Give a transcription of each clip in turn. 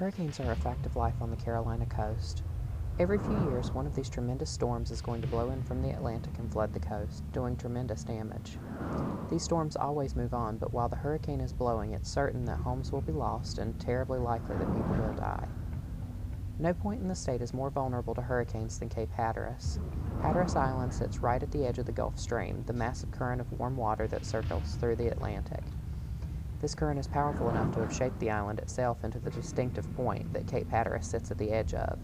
Hurricanes are a fact of life on the Carolina coast. Every few years, one of these tremendous storms is going to blow in from the Atlantic and flood the coast, doing tremendous damage. These storms always move on, but while the hurricane is blowing, it's certain that homes will be lost and terribly likely that people will die. No point in the state is more vulnerable to hurricanes than Cape Hatteras. Hatteras Island sits right at the edge of the Gulf Stream, the massive current of warm water that circles through the Atlantic. This current is powerful enough to have shaped the island itself into the distinctive point that Cape Hatteras sits at the edge of.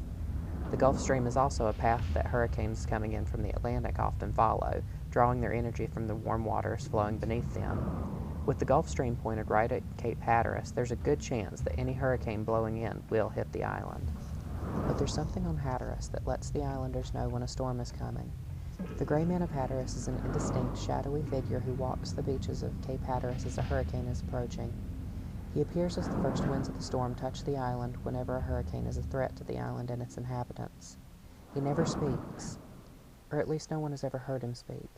The Gulf Stream is also a path that hurricanes coming in from the Atlantic often follow, drawing their energy from the warm waters flowing beneath them. With the Gulf Stream pointed right at Cape Hatteras, there's a good chance that any hurricane blowing in will hit the island. But there's something on Hatteras that lets the islanders know when a storm is coming. The Great Man of Hatteras is an indistinct, shadowy figure who walks the beaches of Cape Hatteras as a hurricane is approaching. He appears as the first winds of the storm touch the island whenever a hurricane is a threat to the island and its inhabitants. He never speaks, or at least no one has ever heard him speak.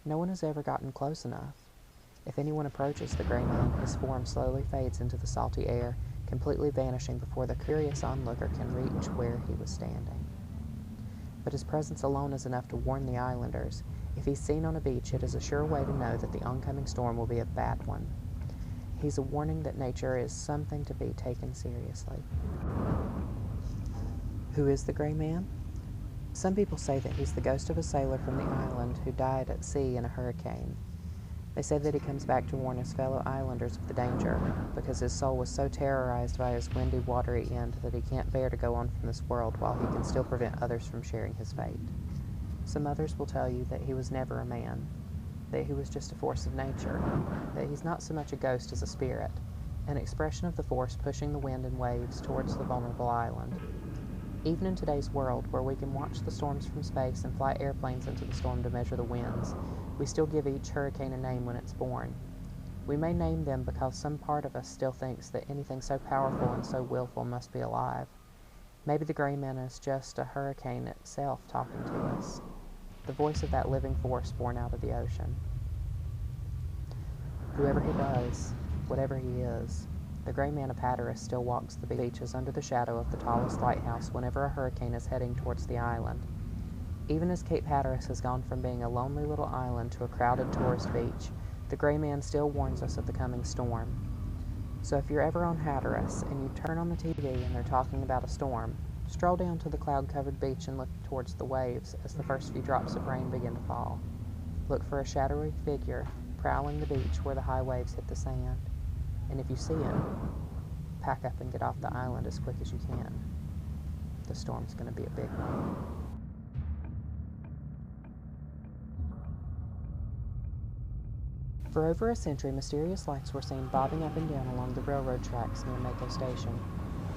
No one has ever gotten close enough. If anyone approaches the Gray Man, his form slowly fades into the salty air, completely vanishing before the curious onlooker can reach where he was standing. But his presence alone is enough to warn the islanders. If he's seen on a beach, it is a sure way to know that the oncoming storm will be a bad one. He's a warning that nature is something to be taken seriously. Who is the Gray Man? Some people say that he's the ghost of a sailor from the island who died at sea in a hurricane. They say that he comes back to warn his fellow islanders of the danger, because his soul was so terrorized by his windy, watery end that he can't bear to go on from this world while he can still prevent others from sharing his fate. Some others will tell you that he was never a man, that he was just a force of nature, that he's not so much a ghost as a spirit, an expression of the force pushing the wind and waves towards the vulnerable island. Even in today's world, where we can watch the storms from space and fly airplanes into the storm to measure the winds, we still give each hurricane a name when it's born. We may name them because some part of us still thinks that anything so powerful and so willful must be alive. Maybe the Gray Man is just a hurricane itself talking to us, the voice of that living force born out of the ocean. Whoever he was, whatever he is, the Great Man of Hatteras still walks the beaches under the shadow of the tallest lighthouse whenever a hurricane is heading towards the island. Even as Cape Hatteras has gone from being a lonely little island to a crowded tourist beach, the Gray Man still warns us of the coming storm. So if you're ever on Hatteras and you turn on the TV and they're talking about a storm, stroll down to the cloud-covered beach and look towards the waves as the first few drops of rain begin to fall. Look for a shadowy figure prowling the beach where the high waves hit the sand. And if you see him, pack up and get off the island as quick as you can. The storm's going to be a big one. For over a century, mysterious lights were seen bobbing up and down along the railroad tracks near Mako Station,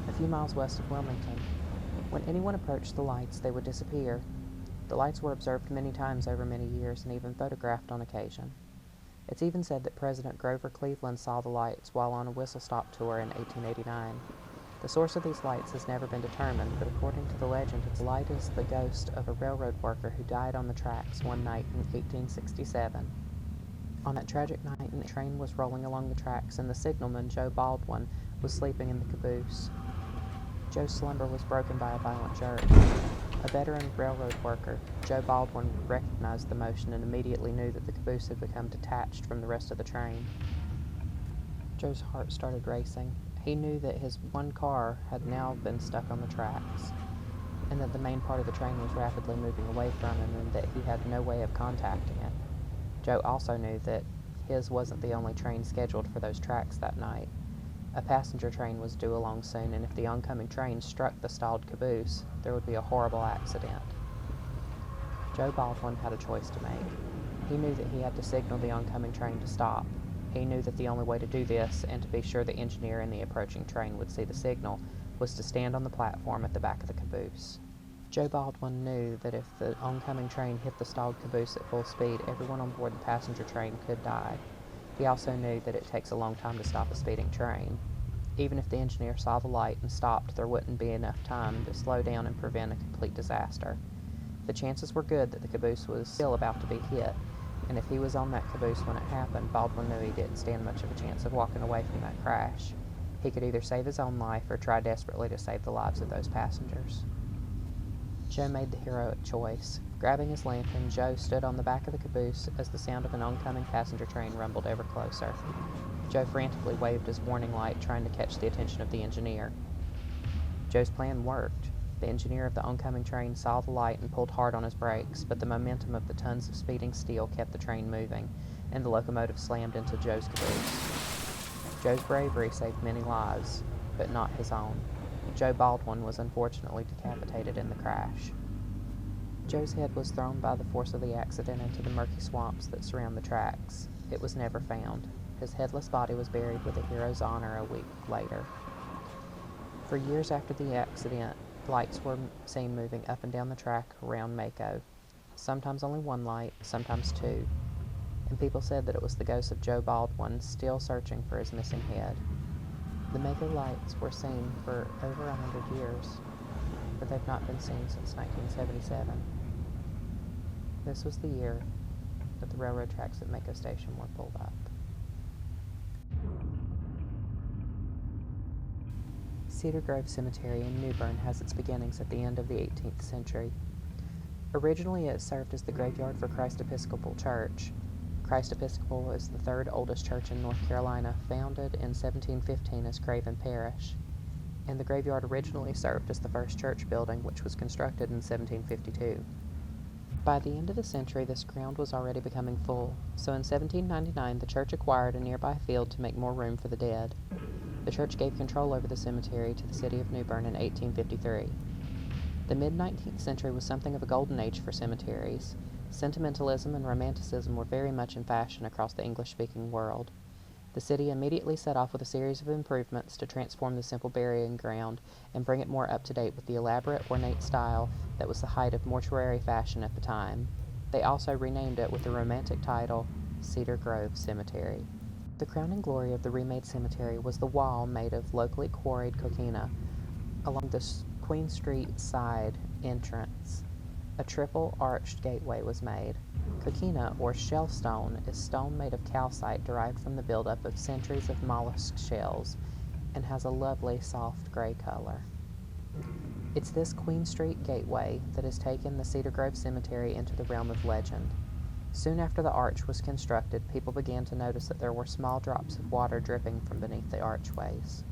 a few miles west of Wilmington. When anyone approached the lights, they would disappear. The lights were observed many times over many years and even photographed on occasion. It's even said that President Grover Cleveland saw the lights while on a whistle-stop tour in 1889. The source of these lights has never been determined, but according to the legend, the light is the ghost of a railroad worker who died on the tracks one night in 1867. On that tragic night, the train was rolling along the tracks, and the signalman, Joe Baldwin, was sleeping in the caboose. Joe's slumber was broken by a violent jerk. A veteran railroad worker, Joe Baldwin recognized the motion and immediately knew that the caboose had become detached from the rest of the train. Joe's heart started racing. He knew that his one car had now been stuck on the tracks, and that the main part of the train was rapidly moving away from him and that he had no way of contacting it. Joe also knew that his wasn't the only train scheduled for those tracks that night. A passenger train was due along soon, and if the oncoming train struck the stalled caboose, there would be a horrible accident. Joe Baldwin had a choice to make. He knew that he had to signal the oncoming train to stop. He knew that the only way to do this, and to be sure the engineer in the approaching train would see the signal, was to stand on the platform at the back of the caboose. Joe Baldwin knew that if the oncoming train hit the stalled caboose at full speed, everyone on board the passenger train could die. He also knew that it takes a long time to stop a speeding train. Even if the engineer saw the light and stopped, there wouldn't be enough time to slow down and prevent a complete disaster. The chances were good that the caboose was still about to be hit, and if he was on that caboose when it happened, Baldwin knew he didn't stand much of a chance of walking away from that crash. He could either save his own life or try desperately to save the lives of those passengers. Joe made the heroic choice. Grabbing his lantern, Joe stood on the back of the caboose as the sound of an oncoming passenger train rumbled ever closer. Joe frantically waved his warning light, trying to catch the attention of the engineer. Joe's plan worked. The engineer of the oncoming train saw the light and pulled hard on his brakes, but the momentum of the tons of speeding steel kept the train moving, and the locomotive slammed into Joe's caboose. Joe's bravery saved many lives, but not his own. Joe Baldwin was unfortunately decapitated in the crash. Joe's head was thrown by the force of the accident into the murky swamps that surround the tracks. It was never found. His headless body was buried with a hero's honor a week later. For years after the accident, lights were seen moving up and down the track around Mako. Sometimes only one light, sometimes two. And people said that it was the ghost of Joe Baldwin still searching for his missing head. The Mako lights were seen for over 100 years, but they've not been seen since 1977. This was the year that the railroad tracks at Mako Station were pulled up. Cedar Grove Cemetery in New Bern has its beginnings at the end of the 18th century. Originally, it served as the graveyard for Christ Episcopal Church. Christ Episcopal is the third oldest church in North Carolina, founded in 1715 as Craven Parish, and the graveyard originally served as the first church building, which was constructed in 1752. By the end of the century, this ground was already becoming full, so in 1799 the church acquired a nearby field to make more room for the dead. The church gave control over the cemetery to the city of New Bern in 1853. The mid-19th century was something of a golden age for cemeteries. Sentimentalism and romanticism were very much in fashion across the English-speaking world. The city immediately set off with a series of improvements to transform the simple burying ground and bring it more up to date with the elaborate, ornate style that was the height of mortuary fashion at the time. They also renamed it with the romantic title, Cedar Grove Cemetery. The crowning glory of the remade cemetery was the wall made of locally quarried coquina along the Queen Street side entrance. A triple-arched gateway was made. Coquina, or shellstone, is stone made of calcite derived from the buildup of centuries of mollusk shells and has a lovely soft gray color. It's this Queen Street gateway that has taken the Cedar Grove Cemetery into the realm of legend. Soon after the arch was constructed, people began to notice that there were small drops of water dripping from beneath the archways.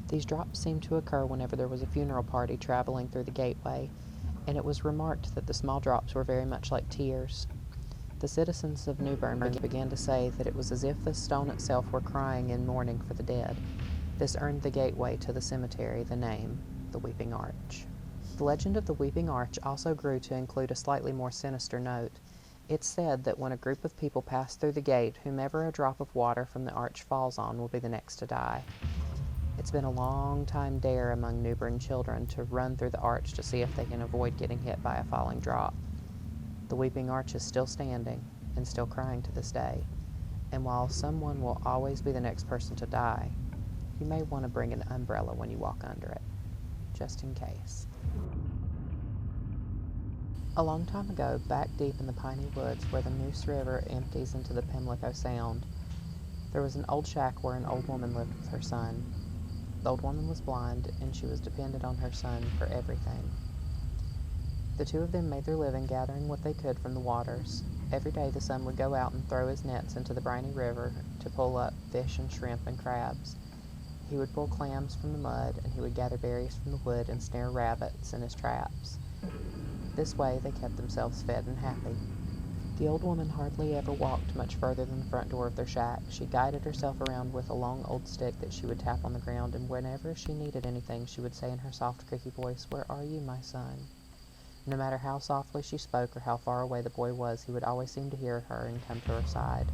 These drops seemed to occur whenever there was a funeral party traveling through the gateway, and it was remarked that the small drops were very much like tears. The citizens of New Bern began to say that it was as if the stone itself were crying in mourning for the dead. This earned the gateway to the cemetery the name, the Weeping Arch. The legend of the Weeping Arch also grew to include a slightly more sinister note. It's said that when a group of people pass through the gate, whomever a drop of water from the arch falls on will be the next to die. It's been a long-time dare among New Bern children to run through the arch to see if they can avoid getting hit by a falling drop. The Weeping Arch is still standing and still crying to this day, and while someone will always be the next person to die, you may want to bring an umbrella when you walk under it, just in case. A long time ago, back deep in the piney woods where the Moose River empties into the Pimlico Sound, there was an old shack where an old woman lived with her son. The old woman was blind, and she was dependent on her son for everything. The two of them made their living gathering what they could from the waters. Every day the son would go out and throw his nets into the briny river to pull up fish and shrimp and crabs. He would pull clams from the mud, and he would gather berries from the wood and snare rabbits in his traps. This way they kept themselves fed and happy. The old woman hardly ever walked much further than the front door of their shack. She guided herself around with a long old stick that she would tap on the ground, and whenever she needed anything, she would say in her soft, creaky voice, "Where are you, my son?" No matter how softly she spoke or how far away the boy was, he would always seem to hear her and come to her side.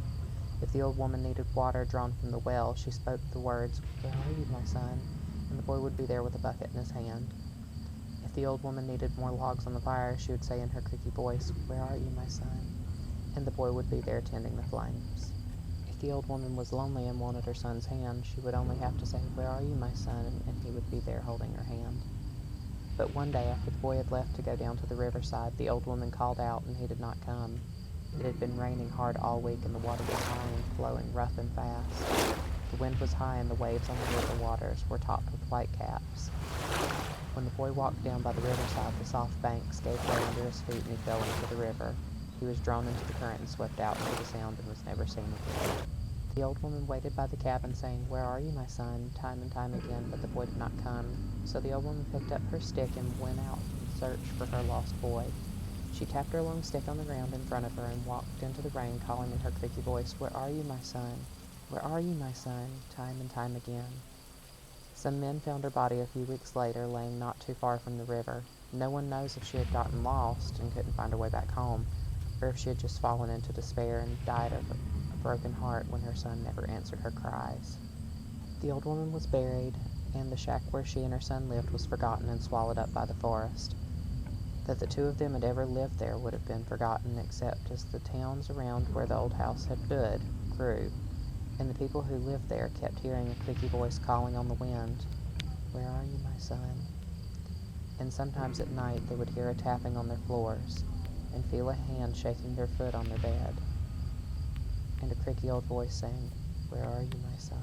If the old woman needed water drawn from the well, she spoke the words, "Where are you, my son?" and the boy would be there with a bucket in his hand. If the old woman needed more logs on the fire, she would say in her creaky voice, "Where are you, my son?" and the boy would be there tending the flames. If the old woman was lonely and wanted her son's hand, she would only have to say, "Where are you, my son?" and he would be there holding her hand. But one day, after the boy had left to go down to the riverside, the old woman called out, and he did not come. It had been raining hard all week, and the water was high and flowing rough and fast. The wind was high, and the waves on the river waters were topped with whitecaps. When the boy walked down by the riverside, the soft banks gave way under his feet, and he fell into the river. He was drawn into the current and swept out into the sound, and was never seen again. The old woman waited by the cabin, saying, "Where are you, my son?" time and time again, but the boy did not come. So the old woman picked up her stick and went out in search for her lost boy. She tapped her long stick on the ground in front of her and walked into the rain, calling in her creaky voice, "Where are you, my son? Where are you, my son?" time and time again. Some men found her body a few weeks later, laying not too far from the river. No one knows if she had gotten lost and couldn't find her way back home, or if she had just fallen into despair and died of a broken heart when her son never answered her cries. The old woman was buried, and the shack where she and her son lived was forgotten and swallowed up by the forest. That the two of them had ever lived there would have been forgotten, except as the towns around where the old house had stood grew, and the people who lived there kept hearing a creaky voice calling on the wind, "Where are you, my son?" And sometimes at night they would hear a tapping on their floors, and feel a hand shaking their foot on their bed, and a creaky old voice saying, "Where are you, my son?"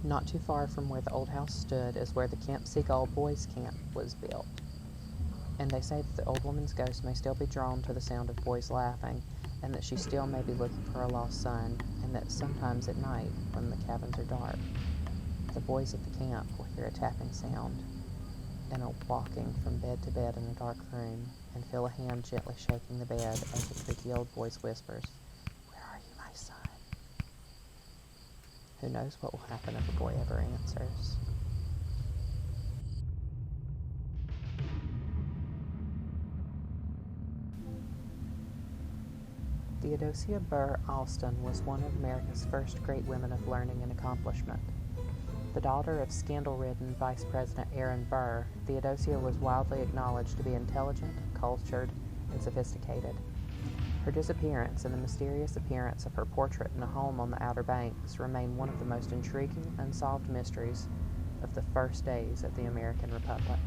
Not too far from where the old house stood is where the Camp Seagull Boys' Camp was built, and they say that the old woman's ghost may still be drawn to the sound of boys laughing, and that she still may be looking for her lost son, and that sometimes at night, when the cabins are dark, the boys at the camp will hear a tapping sound, and a walking from bed to bed in a dark room, and feel a hand gently shaking the bed as the creaky old voice whispers, "Where are you, my son?" Who knows what will happen if a boy ever answers? Theodosia Burr Alston was one of America's first great women of learning and accomplishment. The daughter of scandal-ridden Vice President Aaron Burr, Theodosia was widely acknowledged to be intelligent, cultured, and sophisticated. Her disappearance and the mysterious appearance of her portrait in a home on the Outer Banks remain one of the most intriguing, unsolved mysteries of the first days of the American Republic.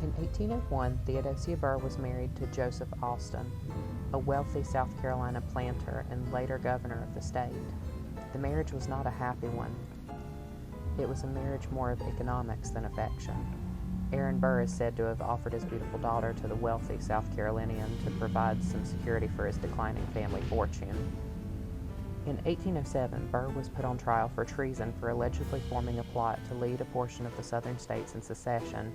In 1801, Theodosia Burr was married to Joseph Alston, a wealthy South Carolina planter and later governor of the state. The marriage was not a happy one. It was a marriage more of economics than affection. Aaron Burr is said to have offered his beautiful daughter to the wealthy South Carolinian to provide some security for his declining family fortune. In 1807, Burr was put on trial for treason for allegedly forming a plot to lead a portion of the southern states in secession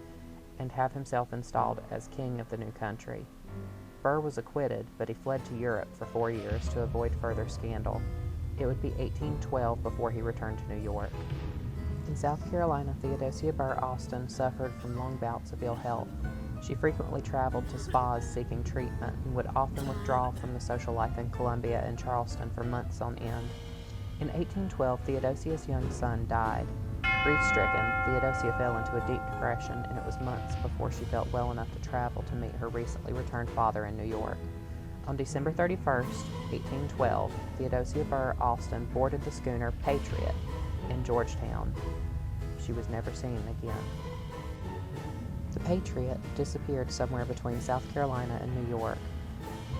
and have himself installed as king of the new country. Burr was acquitted, but he fled to Europe for 4 years to avoid further scandal. It would be 1812 before he returned to New York. In South Carolina, Theodosia Burr Alston suffered from long bouts of ill health. She frequently traveled to spas seeking treatment and would often withdraw from the social life in Columbia and Charleston for months on end. In 1812, Theodosia's young son died. Grief-stricken, Theodosia fell into a deep depression, and it was months before she felt well enough to travel to meet her recently returned father in New York. On December 31st, 1812, Theodosia Burr Alston boarded the schooner Patriot in Georgetown. She was never seen again. The Patriot disappeared somewhere between South Carolina and New York.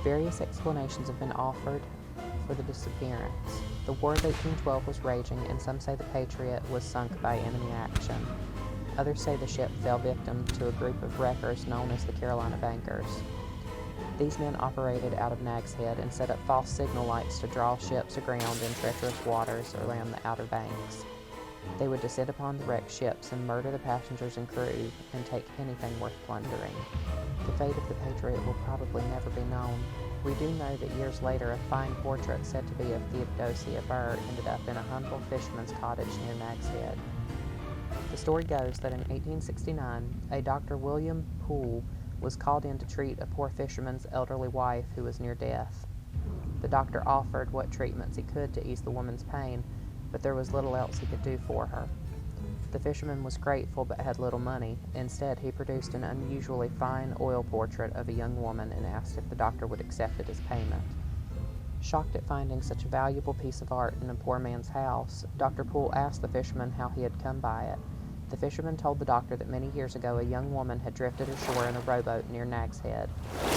Various explanations have been offered for the disappearance. The War of 1812 was raging, and some say the Patriot was sunk by enemy action. Others say the ship fell victim to a group of wreckers known as the Carolina Bankers. These men operated out of Nag's Head and set up false signal lights to draw ships aground in treacherous waters around the Outer Banks. They would descend upon the wrecked ships and murder the passengers and crew and take anything worth plundering. The fate of the Patriot will probably never be known. We do know that years later a fine portrait said to be of Theodosia Burr ended up in a humble fisherman's cottage near Nag's Head. The story goes that in 1869, a Dr. William Poole was called in to treat a poor fisherman's elderly wife who was near death. The doctor offered what treatments he could to ease the woman's pain, but there was little else he could do for her. The fisherman was grateful but had little money. Instead, he produced an unusually fine oil portrait of a young woman and asked if the doctor would accept it as payment. Shocked at finding such a valuable piece of art in a poor man's house, Dr. Poole asked the fisherman how he had come by it. The fisherman told the doctor that many years ago a young woman had drifted ashore in a rowboat near Nag's Head.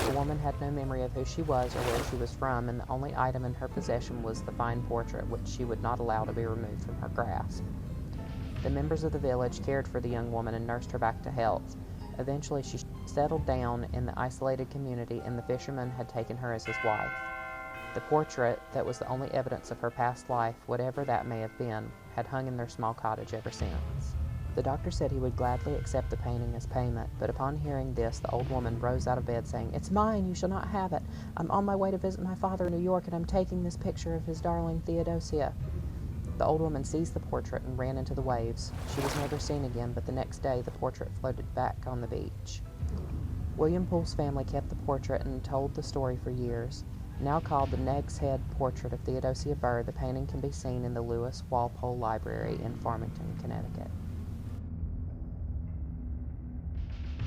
The woman had no memory of who she was or where she was from, and the only item in her possession was the fine portrait, which she would not allow to be removed from her grasp. The members of the village cared for the young woman and nursed her back to health. Eventually, she settled down in the isolated community, and the fisherman had taken her as his wife. The portrait, that was the only evidence of her past life, whatever that may have been, had hung in their small cottage ever since. The doctor said he would gladly accept the painting as payment, but upon hearing this, the old woman rose out of bed, saying, "It's mine, you shall not have it. I'm on my way to visit my father in New York, and I'm taking this picture of his darling Theodosia." The old woman seized the portrait and ran into the waves. She was never seen again, but the next day the portrait floated back on the beach. William Poole's family kept the portrait and told the story for years. Now called the Nag's Head Portrait of Theodosia Burr, the painting can be seen in the Lewis Walpole Library in Farmington, Connecticut.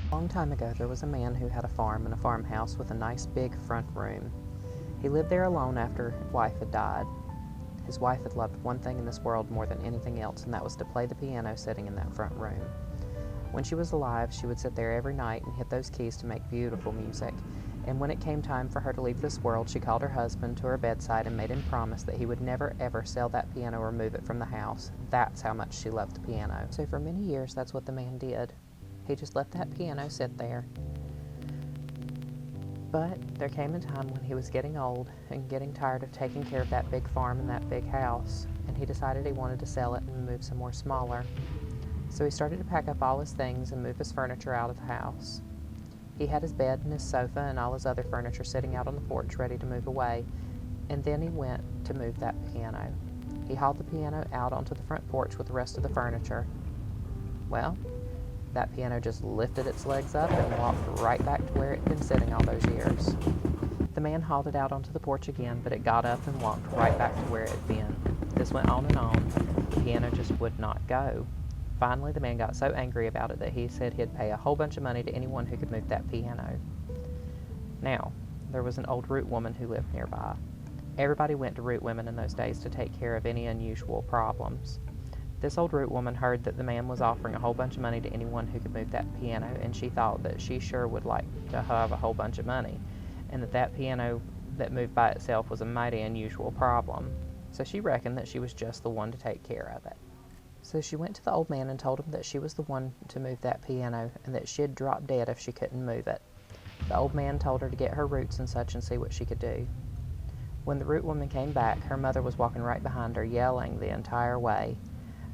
A long time ago, there was a man who had a farm and a farmhouse with a nice big front room. He lived there alone after his wife had died. His wife had loved one thing in this world more than anything else, and that was to play the piano sitting in that front room. When she was alive, she would sit there every night and hit those keys to make beautiful music. And when it came time for her to leave this world, she called her husband to her bedside and made him promise that he would never ever sell that piano or move it from the house. That's how much she loved the piano. So for many years, that's what the man did. He just let that piano sit there. But there came a time when he was getting old and getting tired of taking care of that big farm and that big house, and he decided he wanted to sell it and move somewhere smaller. So he started to pack up all his things and move his furniture out of the house. He had his bed and his sofa and all his other furniture sitting out on the porch ready to move away, and then he went to move that piano. He hauled the piano out onto the front porch with the rest of the furniture. Well, that piano just lifted its legs up and walked right back to where it had been sitting all those years. The man hauled it out onto the porch again, but it got up and walked right back to where it had been. This went on and on. The piano just would not go. Finally, the man got so angry about it that he said he'd pay a whole bunch of money to anyone who could move that piano. Now, there was an old root woman who lived nearby. Everybody went to root women in those days to take care of any unusual problems. This old root woman heard that the man was offering a whole bunch of money to anyone who could move that piano, and she thought that she sure would like to have a whole bunch of money, and that piano that moved by itself was a mighty unusual problem. So she reckoned that she was just the one to take care of it. So she went to the old man and told him that she was the one to move that piano, and that she'd drop dead if she couldn't move it. The old man told her to get her roots and such and see what she could do. When the root woman came back, her mother was walking right behind her, yelling the entire way.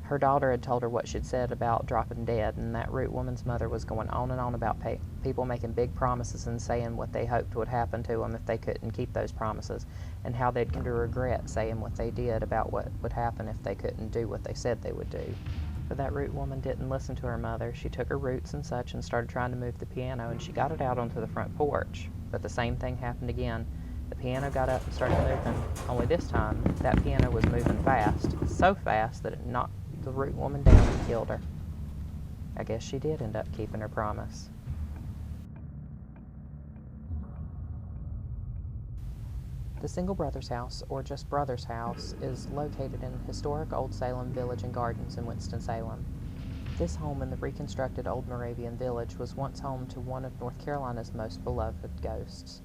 Her daughter had told her what she'd said about dropping dead, and that root woman's mother was going on and on about people making big promises and saying what they hoped would happen to them if they couldn't keep those promises, and how they'd come to regret saying what they did about what would happen if they couldn't do what they said they would do. But that root woman didn't listen to her mother. She took her roots and such and started trying to move the piano, and she got it out onto the front porch. But the same thing happened again. The piano got up and started moving, only this time that piano was moving fast, so fast that it knocked the root woman down and killed her. I guess she did end up keeping her promise. The Single Brothers House, or just Brothers House, is located in historic Old Salem Village and Gardens in Winston-Salem. This home in the reconstructed Old Moravian Village was once home to one of North Carolina's most beloved ghosts.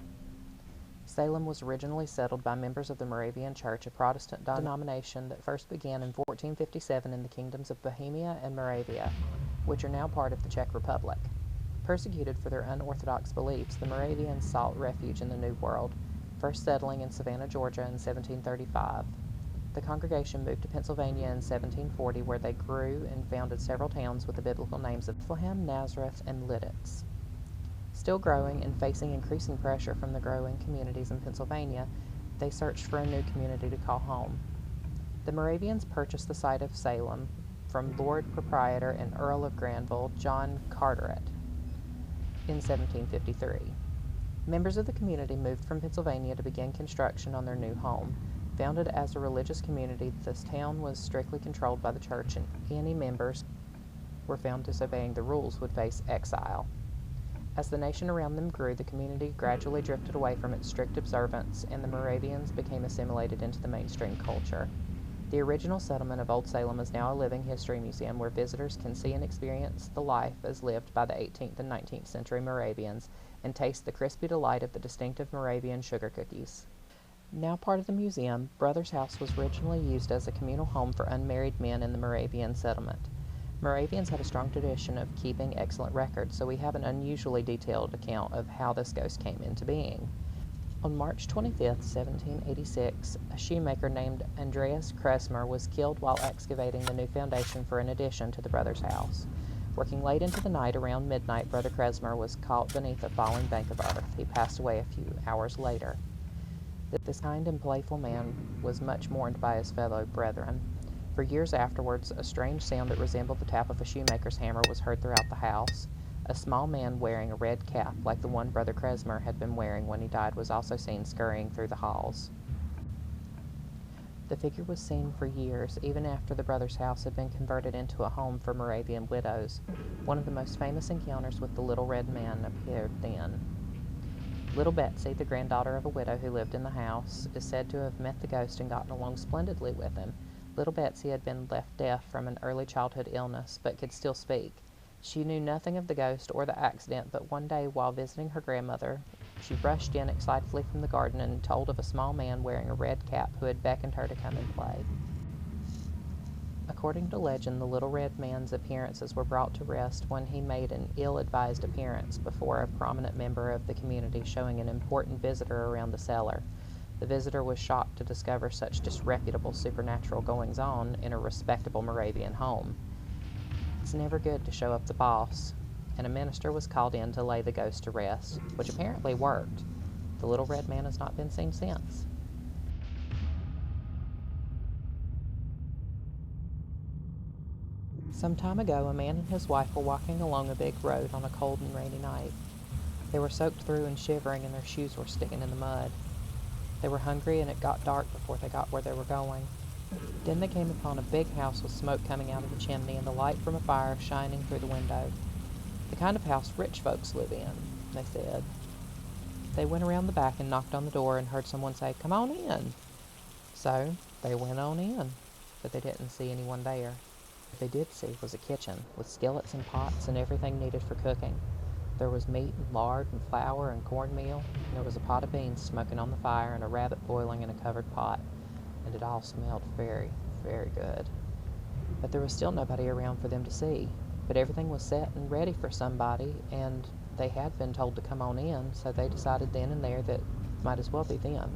Salem was originally settled by members of the Moravian Church, a Protestant denomination that first began in 1457 in the kingdoms of Bohemia and Moravia, which are now part of the Czech Republic. Persecuted for their unorthodox beliefs, the Moravians sought refuge in the New World, first settling in Savannah, Georgia in 1735. The congregation moved to Pennsylvania in 1740, where they grew and founded several towns with the biblical names of Bethlehem, Nazareth, and Lidditz. Still growing and facing increasing pressure from the growing communities in Pennsylvania, they searched for a new community to call home. The Moravians purchased the site of Salem from Lord Proprietor and Earl of Granville, John Carteret, in 1753. Members of the community moved from Pennsylvania to begin construction on their new home. Founded as a religious community, this town was strictly controlled by the church, and any members were found disobeying the rules would face exile. As the nation around them grew, the community gradually drifted away from its strict observance, and the Moravians became assimilated into the mainstream culture. The original settlement of Old Salem is now a living history museum where visitors can see and experience the life as lived by the 18th and 19th century Moravians and taste the crispy delight of the distinctive Moravian sugar cookies. Now part of the museum, Brothers House was originally used as a communal home for unmarried men in the Moravian settlement. Moravians had a strong tradition of keeping excellent records, so we have an unusually detailed account of how this ghost came into being. On March 25, 1786, a shoemaker named Andreas Kresmer was killed while excavating the new foundation for an addition to the brothers' house. Working late into the night, around midnight, Brother Kresmer was caught beneath a falling bank of earth. He passed away a few hours later. This kind and playful man was much mourned by his fellow brethren. For years afterwards, a strange sound that resembled the tap of a shoemaker's hammer was heard throughout the house. A small man wearing a red cap, like the one Brother Kresmer had been wearing when he died, was also seen scurrying through the halls. The figure was seen for years, even after the brothers' house had been converted into a home for Moravian widows. One of the most famous encounters with the little red man appeared then. Little Betsy, the granddaughter of a widow who lived in the house, is said to have met the ghost and gotten along splendidly with him. Little Betsy had been left deaf from an early childhood illness, but could still speak. She knew nothing of the ghost or the accident, but one day while visiting her grandmother, she rushed in excitedly from the garden and told of a small man wearing a red cap who had beckoned her to come and play. According to legend, the little red man's appearances were brought to rest when he made an ill-advised appearance before a prominent member of the community, showing an important visitor around the cellar. The visitor was shocked to discover such disreputable supernatural goings-on in a respectable Moravian home. It's never good to show up the boss, and a minister was called in to lay the ghost to rest, which apparently worked. The little red man has not been seen since. Some time ago, a man and his wife were walking along a big road on a cold and rainy night. They were soaked through and shivering, and their shoes were sticking in the mud. They were hungry, and it got dark before they got where they were going. Then they came upon a big house with smoke coming out of the chimney and the light from a fire shining through the window. The kind of house rich folks live in, they said. They went around the back and knocked on the door and heard someone say, "Come on in." So they went on in, but they didn't see anyone there. What they did see was a kitchen with skillets and pots and everything needed for cooking. There was meat and lard and flour and cornmeal, and there was a pot of beans smoking on the fire and a rabbit boiling in a covered pot, and it all smelled very, very good. But there was still nobody around for them to see. But everything was set and ready for somebody, and they had been told to come on in, so they decided then and there that it might as well be them.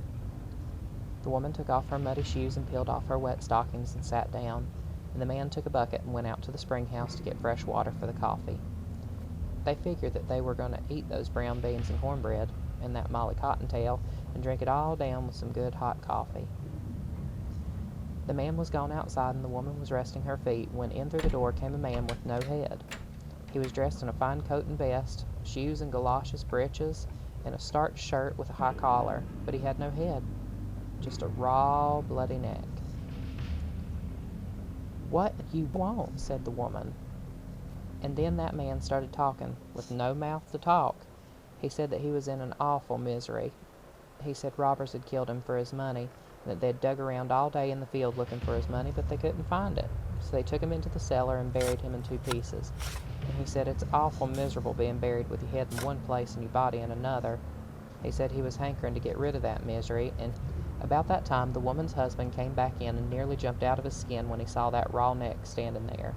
The woman took off her muddy shoes and peeled off her wet stockings and sat down, and the man took a bucket and went out to the spring house to get fresh water for the coffee. They figured that they were going to eat those brown beans and cornbread and that Molly Cottontail and drink it all down with some good hot coffee. The man was gone outside and the woman was resting her feet when in through the door came a man with no head. He was dressed in a fine coat and vest, shoes and galoshes, breeches, and a starched shirt with a high collar, but he had no head, just a raw, bloody neck. "What you want?" said the woman. And then that man started talking, with no mouth to talk. He said that he was in an awful misery. He said robbers had killed him for his money, and that they'd dug around all day in the field looking for his money, but they couldn't find it. So they took him into the cellar and buried him in 2 pieces. And he said it's awful miserable being buried with your head in one place and your body in another. He said he was hankering to get rid of that misery, and about that time the woman's husband came back in and nearly jumped out of his skin when he saw that raw neck standing there.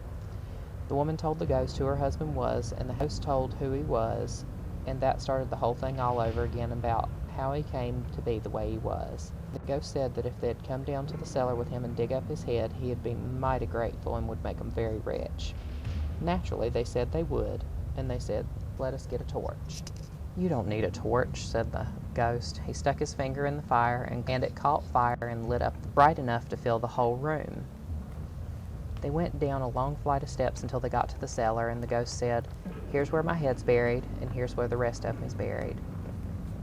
The woman told the ghost who her husband was, and the host told who he was, and that started the whole thing all over again about how he came to be the way he was. The ghost said that if they'd come down to the cellar with him and dig up his head, he'd be mighty grateful and would make them very rich. Naturally, they said they would, and they said, "Let us get a torch." "You don't need a torch," said the ghost. He stuck his finger in the fire, and it caught fire and lit up bright enough to fill the whole room. They went down a long flight of steps until they got to the cellar, and the ghost said, "Here's where my head's buried, and here's where the rest of me's buried.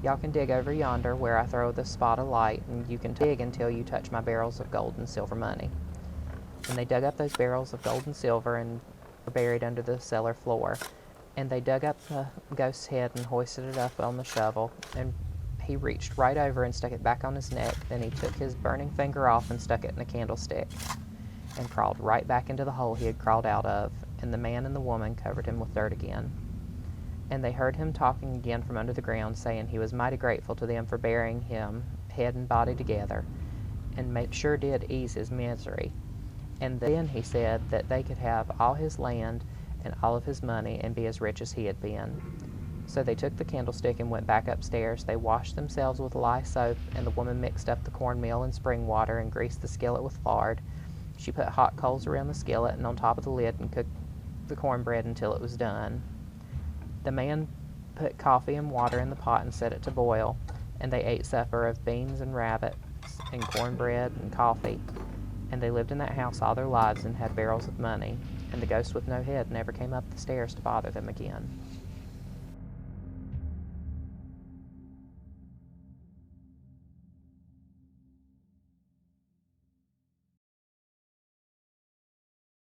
Y'all can dig over yonder where I throw the spot of light, and you can dig until you touch my barrels of gold and silver money." And they dug up those barrels of gold and silver and were buried under the cellar floor. And they dug up the ghost's head and hoisted it up on the shovel, and He reached right over and stuck it back on his neck. Then he took his burning finger off and stuck it in a candlestick and crawled right back into the hole he had crawled out of, and the man and the woman covered him with dirt again. And they heard him talking again from under the ground, saying he was mighty grateful to them for burying him, head and body together, and sure did ease his misery. And then he said that they could have all his land and all of his money and be as rich as he had been. So they took the candlestick and went back upstairs. They washed themselves with lye soap, and the woman mixed up the cornmeal and spring water and greased the skillet with lard. She put hot coals around the skillet and on top of the lid and cooked the cornbread until it was done. The man put coffee and water in the pot and set it to boil, and they ate supper of beans and rabbits and cornbread and coffee. And they lived in that house all their lives and had barrels of money, and the ghost with no head never came up the stairs to bother them again.